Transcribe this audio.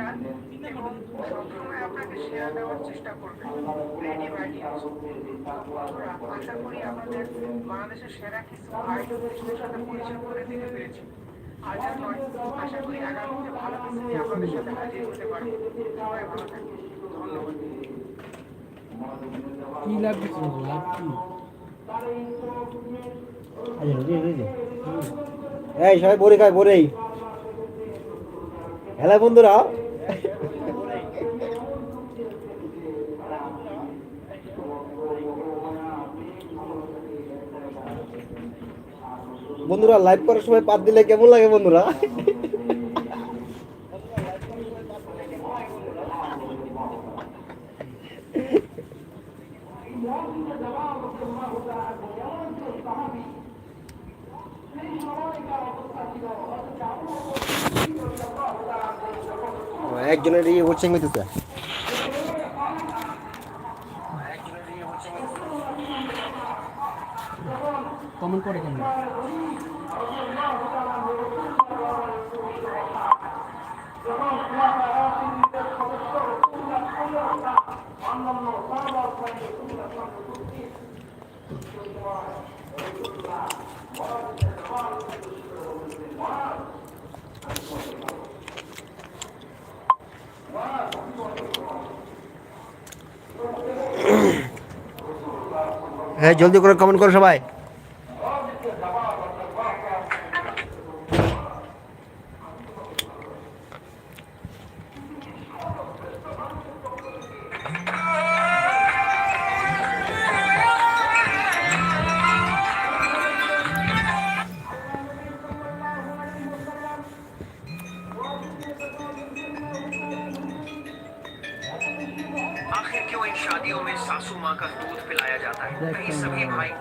চান এবং সবসময় আপনাকে সেরা দেওয়ার চেষ্টা করবেন। Ready my dear. তো বন্ধুরা, আশা করি আপনাদের বাংলাদেশের সেরা কিছু আইডলদের সাথে পরিচয় করে দিতে পেরেছি। আজ আর নয়, আশা করি আগামীতে ভালো কিছু নিয়ে আপনাদের সাথে হাজির হতে পারবো। সবাই ভালো থাকবেন। ধন্যবাদ। কি লাগবে লাভ কি? এই সবাই বড়ি খায় বড়ি। হ্যালো বন্ধুরা, বন্ধুরা লাইভ করার সময় পাত দিলে কেমন লাগে বন্ধুরা? একজনের ইয়ে কোচিং হইতেছে। কমেন্ট করে কেন? হ্যাঁ জলদি করে কমেন্ট করো সবাই। आखिर क्यों इन शादियों में सासू माँ का दूध पिलाया जाता है? कहीं सभी भाई